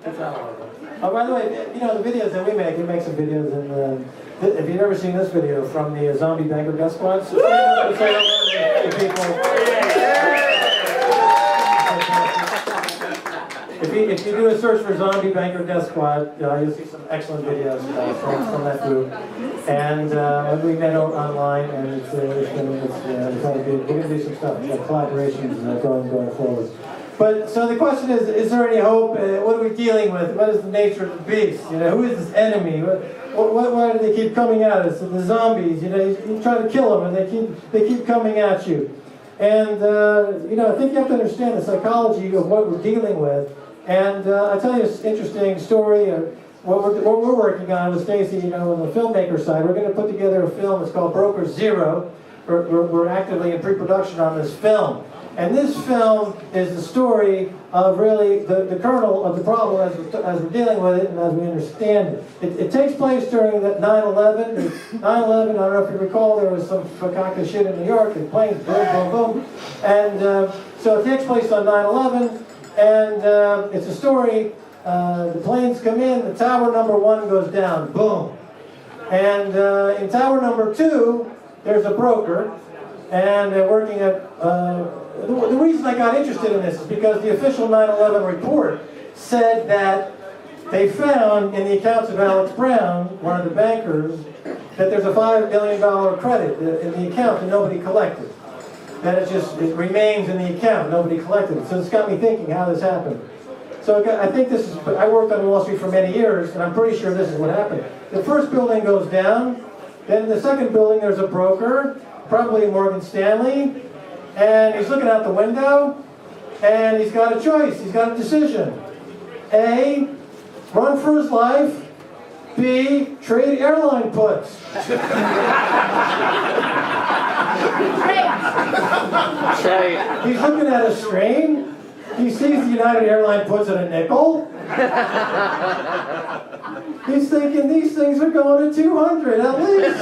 Oh, by the way, you know, the videos that we make some videos, and if you've ever seen this video from the zombie banker death squad, so if you do a search for zombie banker death squad, you'll see some excellent videos from that group. And we met online, and it's all good. We're going to do some stuff, collaborations going forward. But so the question is there any hope? What are we dealing with? What is the nature of the beast? You know, who is this enemy? Why do they keep coming at us? The zombies. You know, you try to kill them, and they keep coming at you. And you know, I think you have to understand the psychology of what we're dealing with. And I'll tell you an interesting story. What we're working on with Stacy, you know, on the filmmaker side, we're going to put together a film. It's called Broker Zero. We're actively in pre-production on this film. And this film is the story of really the kernel of the problem as we're dealing with it and as we understand it. It takes place during that 9/11. 9/11, I don't know if you recall, there was some fakaka shit in New York, and planes, boom, boom, boom. And so it takes place on 9/11, and it's a story, the planes come in, the tower number 1 goes down, boom. And in tower number 2, there's a broker, and they're working at... The reason I got interested in this is because the official 9/11 report said that they found in the accounts of Alex Brown, one of the bankers, that there's a $5 million credit in the account that nobody collected. That it remains in the account, nobody collected it. So it's got me thinking how this happened. So I think this is, I worked on Wall Street for many years, and I'm pretty sure this is what happened. The first building goes down, then in the second building there's a broker, probably Morgan Stanley, and he's looking out the window, and he's got a choice, he's got a decision. A, run for his life. B, trade airline puts. He's looking at a screen, he sees the United Airline puts at a nickel. He's thinking, these things are going to 200 at least.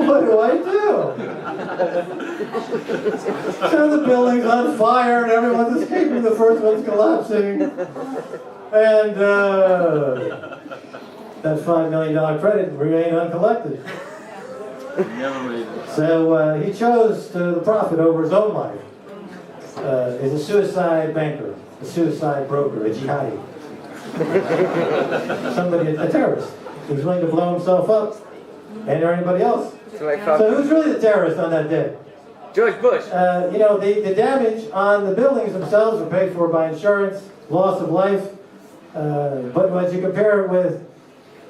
What do I do? So the building's on fire and everyone's escaping, the first one's collapsing. And that $5 million credit remained uncollected. So he chose the profit over his own life. He's a suicide banker, a suicide broker, a jihadi. Somebody, a terrorist, who's willing to blow himself up, and or anybody else. So who's really the terrorist on that day? George Bush. You know, the damage on the buildings themselves are paid for by insurance, loss of life. But as you compare it with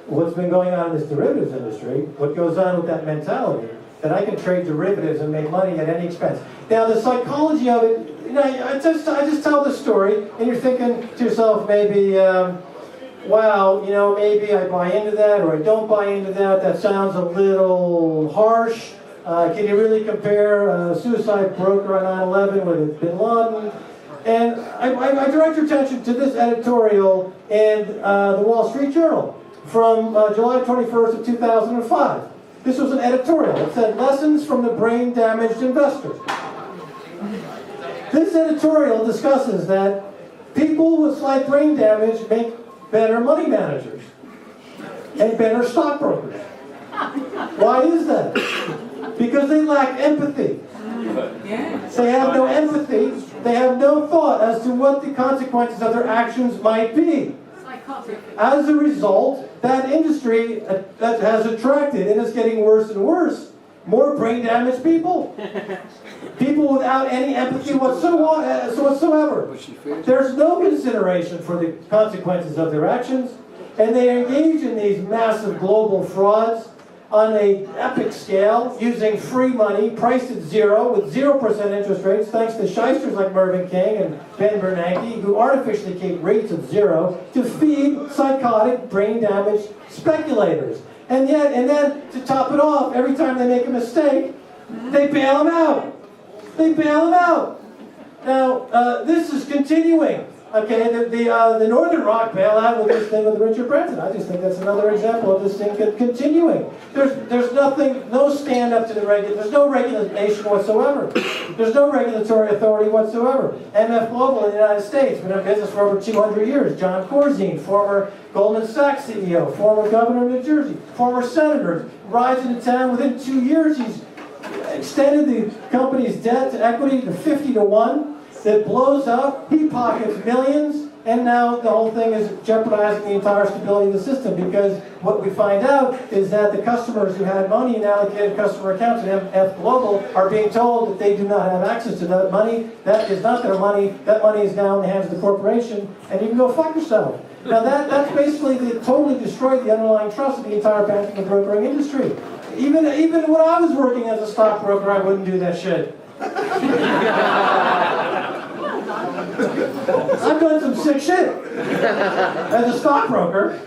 what's been going on in this derivatives industry, what goes on with that mentality, that I can trade derivatives and make money at any expense. Now, the psychology of it, you know, I just tell this story, and you're thinking to yourself, maybe, wow, you know, maybe I buy into that, or I don't buy into that. That sounds a little harsh. Can you really compare a suicide broker on 9/11 with bin Laden? And I direct your attention to this editorial in the Wall Street Journal from July 21st of 2005. This was an editorial. It said, "Lessons from the brain-damaged investor." This editorial discusses that people with slight brain damage make better money managers and better stockbrokers. Why is that? Because they lack empathy. They have no empathy. They have no thought as to what the consequences of their actions might be. As a result, that industry that has attracted, and is getting worse and worse, more brain-damaged people. People without any empathy whatsoever. There's no consideration for the consequences of their actions, and they engage in these massive global frauds on an epic scale, using free money, priced at zero, with 0% interest rates, thanks to shysters like Mervyn King and Ben Bernanke, who artificially keep rates at zero to feed psychotic, brain-damaged speculators. And then, to top it off, every time they make a mistake, they bail them out. They bail them out. Now, this is continuing. Okay, the Northern Rock bailout with this thing with Richard Branson. I just think that's another example of this thing continuing. There's nothing, no stand up to the there's no regulation whatsoever. There's no regulatory authority whatsoever. MF Global in the United States, been in business for over 200 years. John Corzine, former Goldman Sachs CEO, former governor of New Jersey, former senator, rides into town. Within 2 years, he's extended the company's debt to equity to 50 to 1. That blows up, he pockets millions, and now the whole thing is jeopardizing the entire stability of the system, because what we find out is that the customers who had money in allocated customer accounts in MF Global are being told that they do not have access to that money. That is not their money. That money is now in the hands of the corporation, and you can go fuck yourself. Now that's basically totally destroyed the underlying trust of the entire banking and brokering industry. Even when I was working as a stockbroker, I wouldn't do that shit. I've done some sick shit as a stockbroker,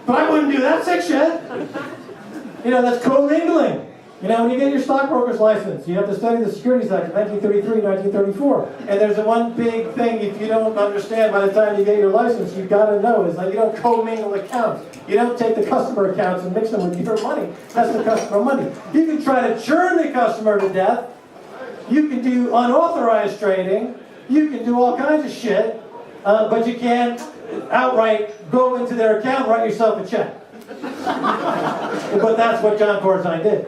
but I wouldn't do that sick shit. You know, that's commingling. You know, when you get your stockbroker's license, you have to study the Securities Act of 1933, 1934. And there's a one big thing, if you don't understand by the time you get your license, you've got to know, is like you don't commingle accounts. You don't take the customer accounts and mix them with your money. That's the customer money. You can try to churn the customer to death. You can do unauthorized trading. You can do all kinds of shit, but you can't outright go into their account and write yourself a check. But that's what John Corzine did.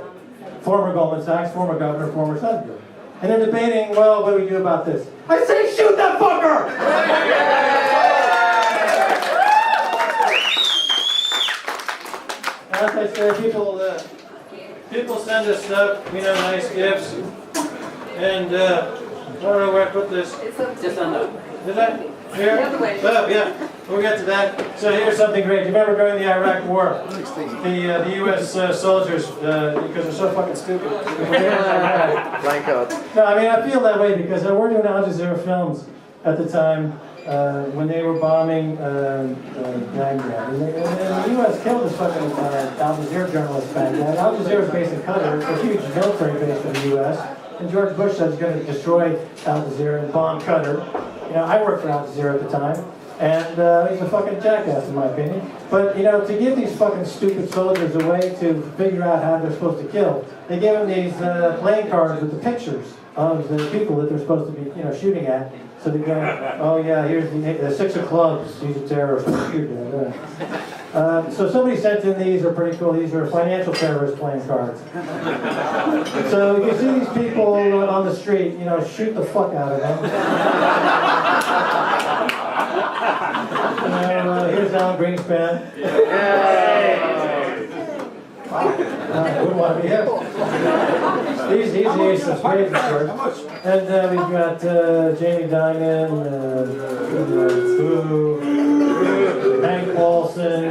Former Goldman Sachs, former governor, former senator. And they're debating, well, what do we do about this? I say shoot that fucker! As I said, people send us stuff, you know, nice gifts. And I don't know where I put this. Just on the... Did I? Here? Oh, yeah. We'll get to that. So here's something great. You remember during the Iraq War, the U.S. soldiers, because they're so fucking stupid. Blank out. No, I mean, I feel that way because we're doing Al Jazeera films at the time when they were bombing Baghdad. And the U.S. killed this fucking Al Jazeera journalist Baghdad. Al Jazeera is based in Qatar. It's a huge military base for the U.S. And George Bush said he's going to destroy Al Jazeera and bomb Qatar. You know, I worked for Al Jazeera at the time, and he's a fucking jackass in my opinion. But, you know, to give these fucking stupid soldiers a way to figure out how they're supposed to kill, they give them these playing cards with the pictures of the people that they're supposed to be, you know, shooting at. So they go, oh yeah, here's the 6 of clubs, he's a terrorist. So somebody sent in these, are pretty cool. These are financial terrorist playing cards. So you see these people on the street, you know, shoot the fuck out of them. Here's Alan Greenspan. Wouldn't want to be him. He's the ace of spades, of course. And we've got Jamie Dimon, Hank Paulson.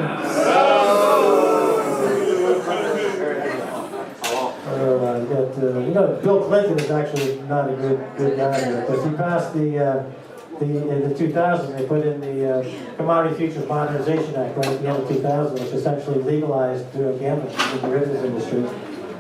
You know, Bill Clinton is actually not a good guy here, because he passed in the 2000s, they put in the Commodity Futures Modernization Act right at the end of 2000, which essentially legalized gambling in the derivatives industry.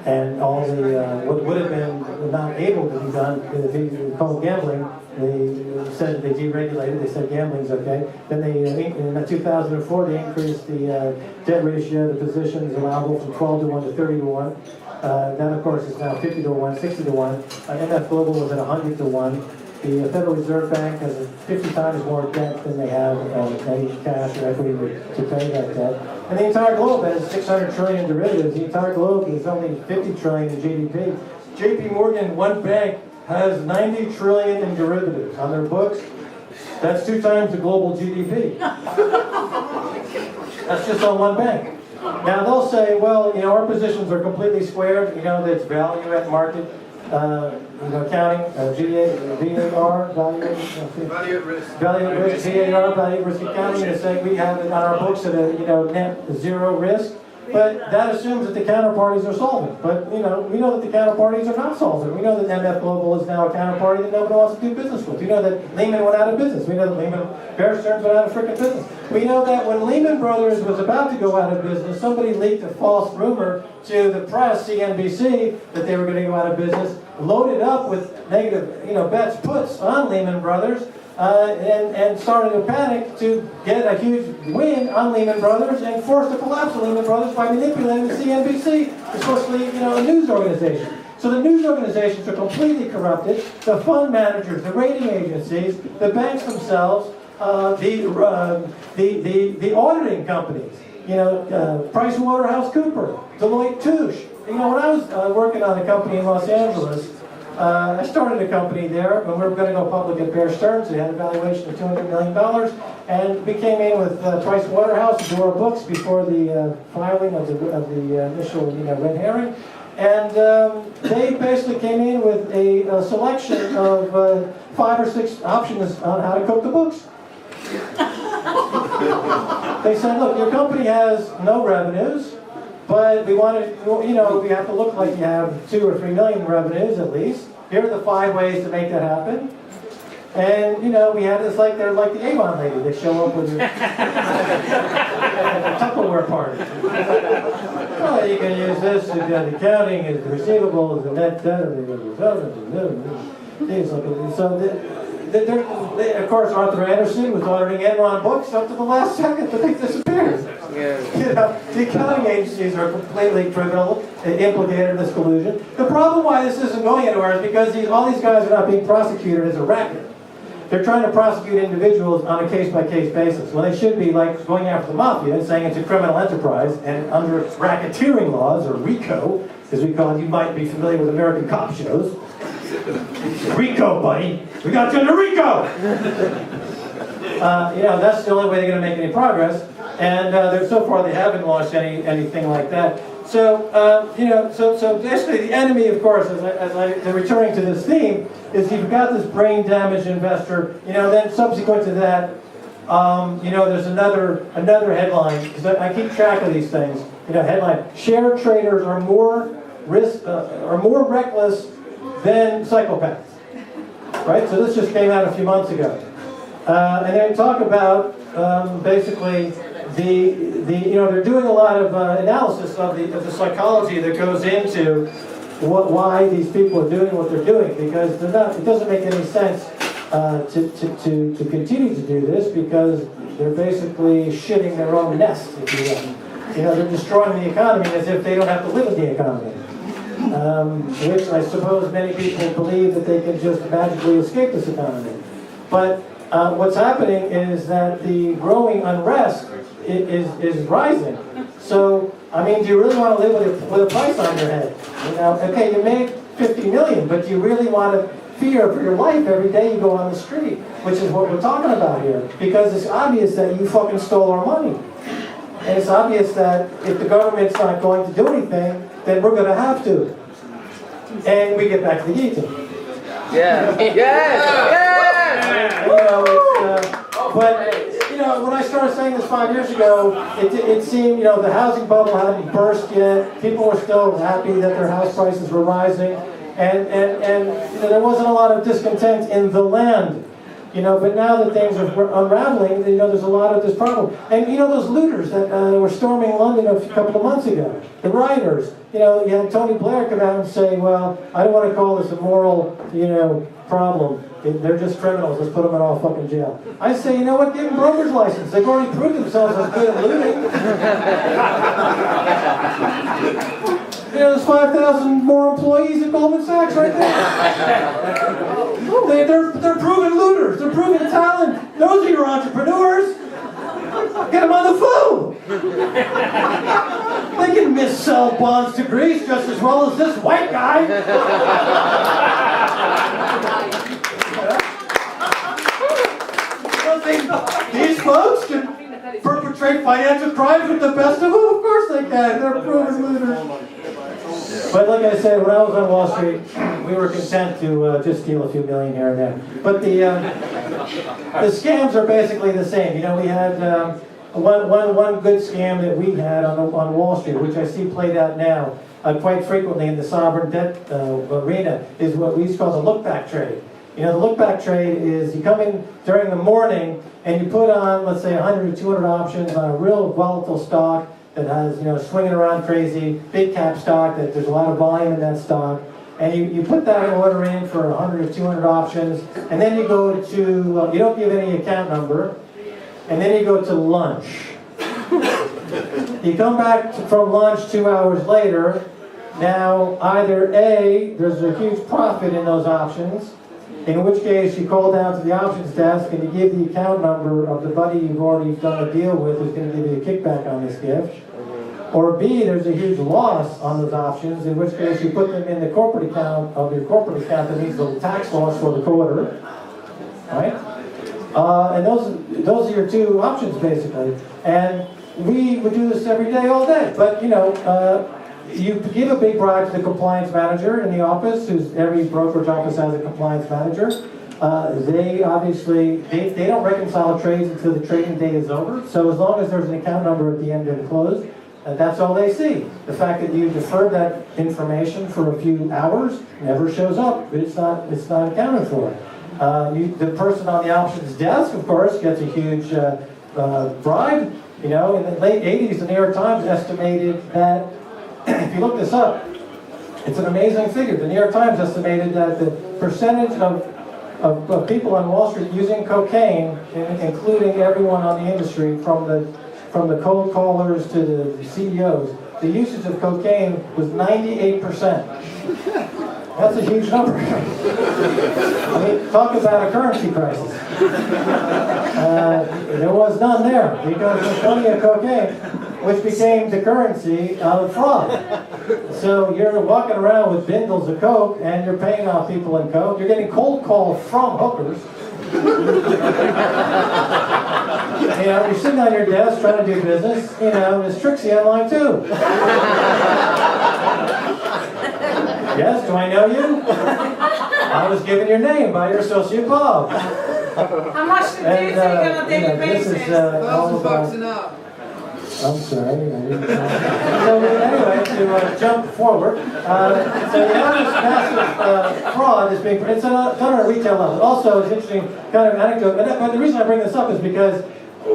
And all the, what would have been not able to be done if he called gambling, they said they deregulated, they said gambling's okay. Then they, in 2004, they increased the debt ratio, the positions allowable from 12 to 1 to 30 to 1. That, of course, is now 50 to 1, 60 to 1. MF Global was at 100 to 1. The Federal Reserve Bank has 50 times more debt than they have any cash or equity to pay that debt. And the entire globe has 600 trillion derivatives. The entire globe is only 50 trillion in GDP. JP Morgan, one bank, has 90 trillion in derivatives on their books. That's 2 times the global GDP. That's just on one bank. Now they'll say, well, you know, our positions are completely squared. You know, that's value at market. You know, accounting, VAR, value at risk, VAR, value at risk accounting, and say we have it on our books at a, you know, net 0 risk. But that assumes that the counterparties are solvent. But, you know, we know that the counterparties are not solvent. We know that MF Global is now a counterparty that nobody wants to do business with. We know that Lehman went out of business. We know that Bear Stearns went out of freaking business. We know that when Lehman Brothers was about to go out of business, somebody leaked a false rumor to the press, CNBC, that they were going to go out of business, loaded up with negative, you know, bets, puts on Lehman Brothers. and started to panic to get a huge win on Lehman Brothers and force the collapse of Lehman Brothers by manipulating the CNBC, especially a news organization. So the news organizations are completely corrupted. The fund managers, the rating agencies, the banks themselves, the auditing companies. PricewaterhouseCoopers, Deloitte Touche. When I was working on a company in Los Angeles, I started a company there, and we were going to go public at Bear Stearns. We had a valuation of $200 million, and we came in with Pricewaterhouse to do our books before the filing of the initial red herring. And they basically came in with a selection of 5 or 6 options on how to cook the books. They said, look, your company has no revenues, but we want to, we have to look like you have 2 or 3 million revenues at least. Here are the 5 ways to make that happen. And, we had this they're like the Avon lady. They show up with a Tupperware party. Well, you can use this, you've got the accounting, the receivables, the net debt, so they, of course, Arthur Anderson was ordering Enron books up to the last second, but they disappeared. Yeah. The accounting agencies are completely criminal, implicated in this collusion. The problem why this isn't going anywhere is because all these guys are not being prosecuted as a racket. They're trying to prosecute individuals on a case-by-case basis, when they should be going after the mafia and saying it's a criminal enterprise, and under racketeering laws, or RICO, as we call it, you might be familiar with American cop shows. RICO, buddy. We got you under RICO! That's the only way they're going to make any progress. And so far they haven't launched anything like that. So, so basically the enemy, of course, returning to this theme, is you've got this brain damaged investor, then subsequent to that, there's another headline, because I keep track of these things. Headline, share traders are more reckless than psychopaths. Right? So this just came out a few months ago. And they talk about basically they're doing a lot of analysis of the psychology that goes into why these people are doing what they're doing, because it doesn't make any sense to continue to do this, because they're basically shitting their own nest, if you will. They're destroying the economy as if they don't have to live in the economy. Which I suppose many people believe that they can just magically escape this economy. But what's happening is that the growing unrest is rising. So, do you really want to live with a price on your head? Okay, you made $50 million, but do you really want to fear for your life every day you go on the street? Which is what we're talking about here. Because it's obvious that you fucking stole our money. And it's obvious that if the government's not going to do anything, then we're going to have to. And we get back to the guillotine. Yeah. Yes. But when I started saying this 5 years ago, it seemed the housing bubble hadn't burst yet. People were still happy that their house prices were rising, and there wasn't a lot of discontent in the land. But now that things are unraveling, there's a lot of this problem. And those looters that were storming London a couple of months ago, the rioters, you had Tony Blair come out and say, well, I don't want to call this a moral, problem. They're just criminals. Let's put them in all fucking jail. I say, you know what? Give them broker's license. They've already proved themselves as good at looting. There's 5,000 more employees at Goldman Sachs right there. They're proven looters. They're proven talent. Those are your entrepreneurs. Get them on the phone. They can mis-sell bonds to Greece just as well as this white guy. These folks can perpetrate financial crimes with the best of them? Of course they can. They're proven looters. But like I said, when I was on Wall Street, we were content to just steal a few million here and there. But the scams are basically the same. We had one good scam that we had on Wall Street, which I see played out now quite frequently in the sovereign debt arena, is what we used to call the look-back trade. The look-back trade is you come in during the morning and you put on, let's say, 100 or 200 options on a real volatile stock that has, swinging around crazy, big cap stock, that there's a lot of volume in that stock. and you put that order in for 100 or 200 options, and then you go to, you don't give any account number, and then you go to lunch. You come back from lunch 2 hours later. Now, either A, there's a huge profit in those options, in which case you call down to the options desk and you give the account number of the buddy you've already done a deal with who's going to give you a kickback on this gift. Or B, there's a huge loss on those options, in which case you put them in the corporate account of your corporate account that means the tax loss for the quarter. Right? And those are your two options, basically. And we would do this every day, all day. But, you know, you give a big bribe to the compliance manager in the office, every brokerage office has a compliance manager. They obviously, they don't reconcile trades until the trading day is over. So as long as there's an account number at the end of the close, that's all they see. The fact that you deferred that information for a few hours never shows up. It's not accounted for. The person on the options desk, of course, gets a huge bribe. You know, in the late 80s, the New York Times estimated that, if you look this up, it's an amazing figure. The New York Times estimated that the percentage of people on Wall Street using cocaine, including everyone on the industry, from the cold callers to the CEOs, the usage of cocaine was 98%. That's a huge number. I mean, talk about a currency crisis. There was none there, because there's plenty of cocaine, which became the currency of fraud. So you're walking around with bindles of coke, and you're paying off people in coke. You're getting cold calls from hookers. You know, you're sitting on your desk trying to do business. You know, there's Trixie online too. Yes, do I know you? I was given your name by your associate Bob. How much do you take on a daily basis? This is all about... I'm sorry. I didn't know. So anyway, to jump forward, so the honest massive fraud is being... It's done on a retail level. Also, it's interesting kind of anecdote. But the reason I bring this up is because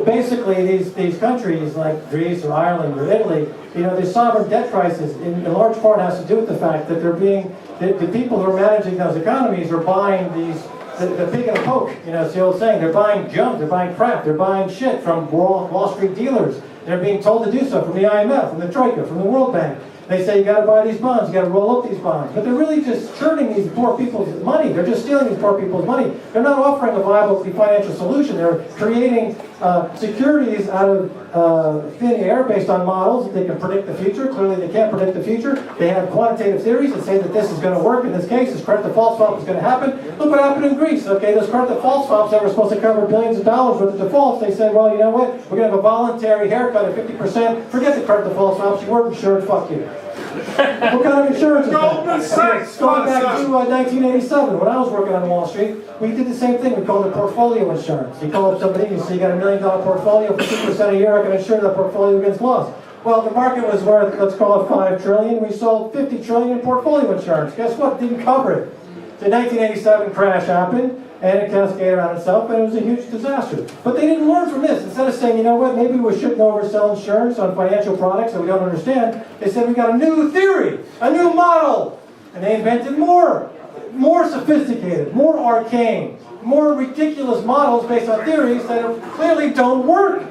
basically these countries like Greece or Ireland or Italy, you know, the sovereign debt crisis in large part has to do with the fact that they're being... The people who are managing those economies are buying these... The pig in a poke, you know, it's the old saying. They're buying junk, they're buying crap, they're buying shit from Wall Street dealers. They're being told to do so from the IMF, from the Troika, from the World Bank. They say you got to buy these bonds, you got to roll up these bonds. But they're really just churning these poor people's money. They're just stealing these poor people's money. They're not offering a viable financial solution. They're creating securities out of thin air based on models that they can predict the future. Clearly they can't predict the future. They have quantitative theories that say that this is going to work in this case. This credit default swap is going to happen. Look what happened in Greece. Okay, those credit default swaps that were supposed to cover billions of dollars worth of defaults, they said, well, you know what? We're going to have a voluntary haircut of 50%. Forget the credit default swaps. You weren't insured. Fuck you. What kind of insurance is that? Goldman Sachs. Going back to 1987, when I was working on Wall Street, we did the same thing. We called it portfolio insurance. You call up somebody and you say, you got $1 million portfolio, 50% a year, I can insure that portfolio against loss. Well, the market was worth, let's call it $5 trillion. We sold $50 trillion in portfolio insurance. Guess what? Didn't cover it. The 1987 crash happened, and it cascaded on itself, and it was a huge disaster. But they didn't learn from this. Instead of saying, you know what, maybe we shouldn't oversell insurance on financial products that we don't understand, they said, we got a new theory, a new model. And they invented more sophisticated, more arcane, more ridiculous models based on theories that clearly don't work.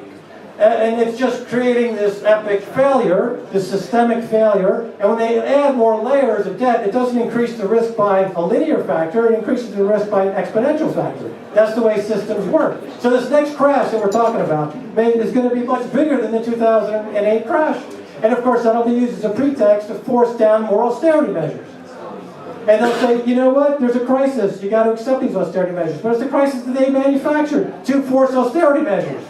And it's just creating this epic failure, this systemic failure. And when they add more layers of debt, it doesn't increase the risk by a linear factor, it increases the risk by an exponential factor. That's the way systems work. So this next crash that we're talking about is going to be much bigger than the 2008 crash. And of course, that'll be used as a pretext to force down more austerity measures. And they'll say, you know what, there's a crisis, you got to accept these austerity measures. But it's the crisis that they manufactured to force austerity measures.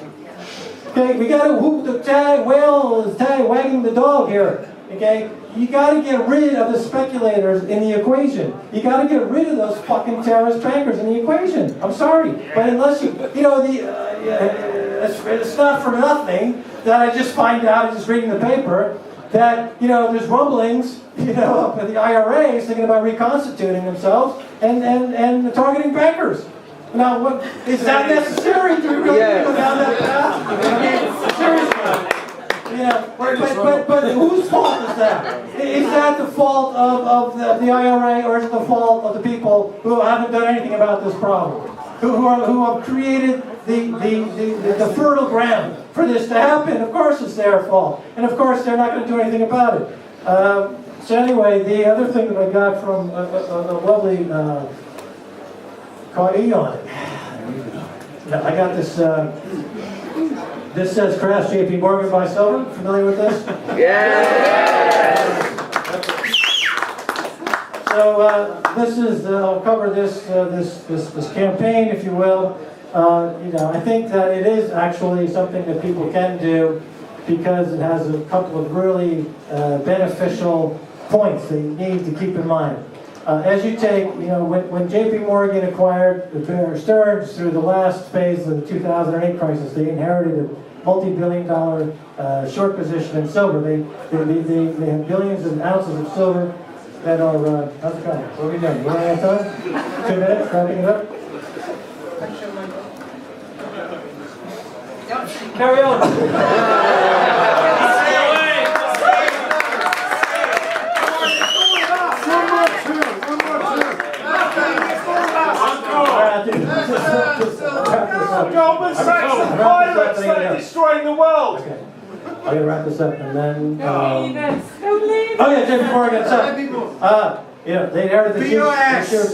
Okay, we got to whoop the whale is wagging the dog here. Okay, you got to get rid of the speculators in the equation. You got to get rid of those fucking terrorist bankers in the equation. I'm sorry, but unless you know, it's not for nothing that I just find out, just reading the paper, that, you know, there's rumblings, you know, up at the IRA is thinking about reconstituting themselves and targeting bankers. Now, what, is that necessary to really go down that path? I mean, seriously. You know, but whose fault is that? Is that the fault of the IRA, or is it the fault of the people who haven't done anything about this problem? Who have created the fertile ground for this to happen? Of course it's their fault. And of course they're not going to do anything about it. So anyway, the other thing that I got from a lovely caught E on it. I got this. This says Crash JP Morgan by Silver. Familiar with this? Yes! So this is. I'll cover this campaign, if you will. I think that it is actually something that people can do because it has a couple of really beneficial points that you need to keep in mind. As you take, when JP Morgan acquired Bear Stearns through the last phase of the 2008 crisis, they inherited a multi-billion-dollar short position in silver. They have billions of ounces of silver that are, how's it going? What are we doing? You want to have time? 2 minutes, wrapping it up? Carry on. Goldman Sachs and pirates that are destroying the world. Okay. I'm going to wrap this up and then... Don't leave. Oh yeah, JP Morgan. So, they inherited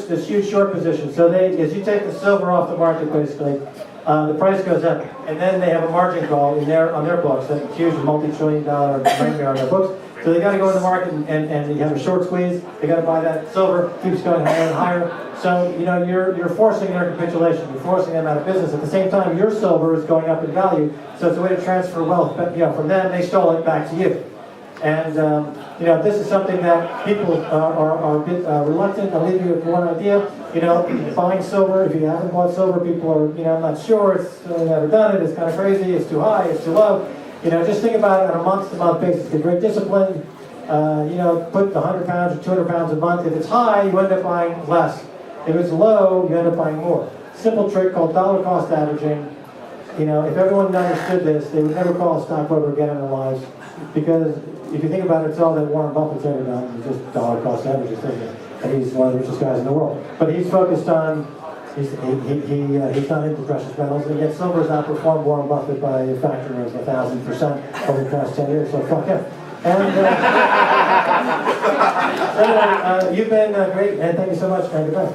this huge short position. So as you take the silver off the market, basically, the price goes up, and then they have a margin call on their books, that huge multi-trillion-dollar nightmare on their books. So they got to go in the market and you have a short squeeze. They got to buy that silver, keeps going higher and higher. So you're forcing their capitulation. You're forcing them out of business. At the same time, your silver is going up in value. So it's a way to transfer wealth. But from them, they stole it back to you. And this is something that people are a bit reluctant. I'll leave you with one idea. Buying silver. If you haven't bought silver, people are I'm not sure. It's never done it. It's kind of crazy. It's too high. It's too low. Just think about it on a month-to-month basis. Get very disciplined. Put 100 pounds or 200 pounds a month. If it's high, you end up buying less. If it's low, you end up buying more. Simple trick called dollar cost averaging. If everyone understood this, they would never call a stockbroker again in their lives. Because if you think about it, it's all that Warren Buffett's ever done. It's just dollar cost averaging. And he's one of the richest guys in the world. But he's focused on, he's not into precious metals. And yet silver's outperformed Warren Buffett by a factor of 1,000% over the past 10 years. So fuck him. And you've been great, and thank you so much, man. Goodbye.